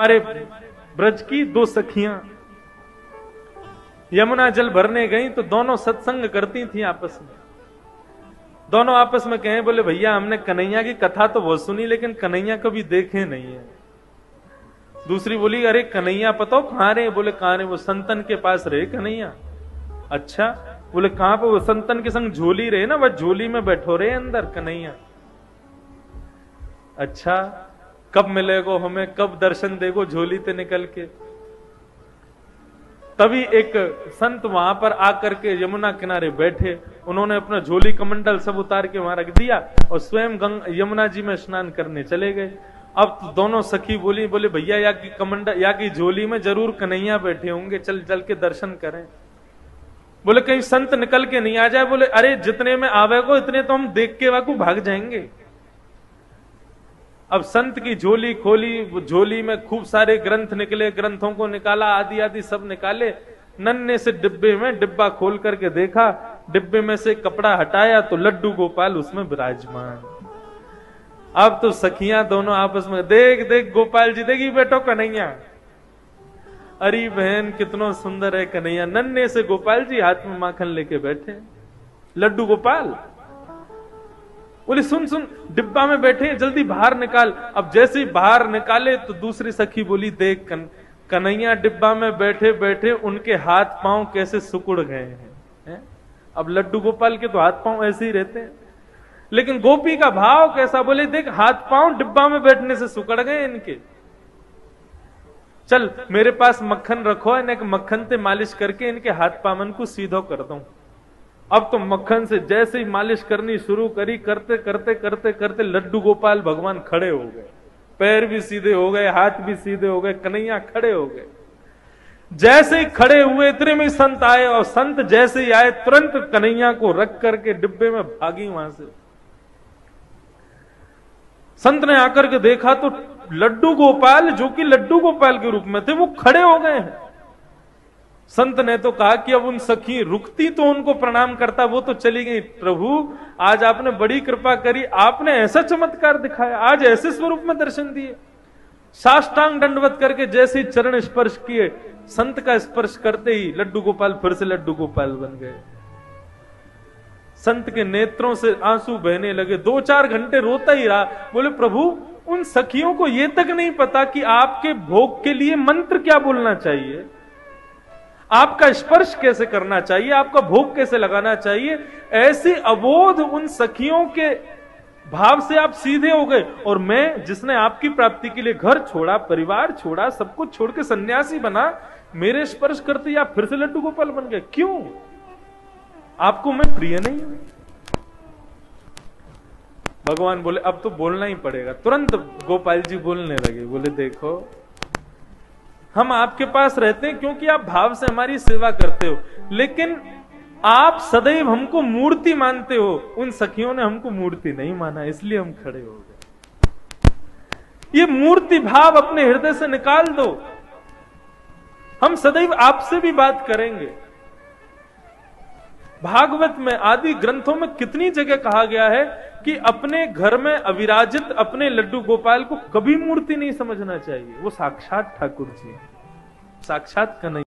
हमारे ब्रज की दो सखियां यमुना जल भरने गई तो दोनों सत्संग करती थी आपस में। दोनों आपस में कहे, बोले भैया हमने कन्हैया की कथा तो बहुत सुनी लेकिन कन्हैया कभी देखे नहीं है। दूसरी बोली, अरे कन्हैया पता हो कहां रहे? बोले कहां रहे? वो संतन के पास रहे कन्हैया। अच्छा, बोले कहां पे? वो संतन के संग झोली रहे ना, वह झोली में बैठो रहे अंदर कन्हैया। अच्छा, कब मिलेगो हमें, कब दर्शन देगो झोली से निकल के? तभी एक संत वहां पर आकर के यमुना किनारे बैठे, उन्होंने अपना झोली कमंडल सब उतार के वहां रख दिया और स्वयं यमुना जी में स्नान करने चले गए। अब तो दोनों सखी बोली, बोले भैया या की कमंडल या की झोली में जरूर कन्हैया बैठे होंगे, चल चल के दर्शन करें। बोले कहीं संत निकल के नहीं आ जाए। बोले अरे जितने में आवे को इतने तो हम देख के वाकू भाग जाएंगे। अब संत की झोली खोली, झोली में खूब सारे ग्रंथ निकले, ग्रंथों को निकाला, आदि आदि सब निकाले। नन्हे से डिब्बे में डिब्बा खोल करके देखा, डिब्बे में से कपड़ा हटाया तो लड्डू गोपाल उसमें विराजमान। अब तो सखियां दोनों आपस में, देख देख गोपाल जी, देखी बेटो कन्हैया। अरे बहन कितना सुंदर है कन्हैया। नन्हे से गोपाल जी हाथ में माखन लेके बैठे, लड्डू गोपाल। बोले सुन सुन, डिब्बा में बैठे, जल्दी बाहर निकाल। अब जैसे ही बाहर निकाले तो दूसरी सखी बोली, देख कन्हैया डिब्बा में बैठे बैठे उनके हाथ पांव कैसे सिकुड़ गए हैं। अब लड्डू गोपाल के तो हाथ पांव ऐसे ही रहते हैं, लेकिन गोपी का भाव कैसा? बोले देख हाथ पांव डिब्बा में बैठने से सिकुड़ गए इनके। चल मेरे पास मक्खन रखो, इन्हें मक्खन से मालिश करके इनके हाथ पामन को सीधो कर दूं। अब तो मक्खन से जैसे ही मालिश करनी शुरू करी, करते करते करते करते लड्डू गोपाल भगवान खड़े हो गए, पैर भी सीधे हो गए, हाथ भी सीधे हो गए, कन्हैया खड़े हो गए। जैसे ही खड़े हुए इतने में संत आए, और संत जैसे ही आए तुरंत कन्हैया को रख करके डिब्बे में भागी वहां से। संत ने आकर के देखा तो लड्डू गोपाल, जो कि लड्डू गोपाल के रूप में थे, वो खड़े हो गए हैं। संत ने तो कहा कि अब उन सखी रुकती तो उनको प्रणाम करता, वो तो चली गई। प्रभु आज आपने बड़ी कृपा करी, आपने ऐसा चमत्कार दिखाया, आज ऐसे स्वरूप में दर्शन दिए। साष्टांग दंडवत करके जैसे ही चरण स्पर्श किए, संत का स्पर्श करते ही लड्डू गोपाल फिर से लड्डू गोपाल बन गए। संत के नेत्रों से आंसू बहने लगे, 2-4 घंटे रोता ही रहा। बोले प्रभु उन सखियों को यह तक नहीं पता कि आपके भोग के लिए मंत्र क्या बोलना चाहिए, आपका स्पर्श कैसे करना चाहिए, आपका भोग कैसे लगाना चाहिए। ऐसी अबोध उन सखियों के भाव से आप सीधे हो गए, और मैं जिसने आपकी प्राप्ति के लिए घर छोड़ा, परिवार छोड़ा, सब कुछ छोड़ के सन्यासी बना, मेरे स्पर्श करते ही आप फिर से लड्डू गोपाल बन गए। क्यों? आपको मैं प्रिय नहीं हूं? भगवान बोले अब तो बोलना ही पड़ेगा। तुरंत गोपाल जी बोलने लगे, बोले देखो हम आपके पास रहते हैं क्योंकि आप भाव से हमारी सेवा करते हो, लेकिन आप सदैव हमको मूर्ति मानते हो। उन सखियों ने हमको मूर्ति नहीं माना, इसलिए हम खड़े हो गए। ये मूर्ति भाव अपने हृदय से निकाल दो। हम सदैव आपसे भी बात करेंगे। भागवत में आदि ग्रंथों में कितनी जगह कहा गया है कि अपने घर में अविराजित अपने लड्डू गोपाल को कभी मूर्ति नहीं समझना चाहिए। वो साक्षात ठाकुर जी, साक्षात कन्हैया।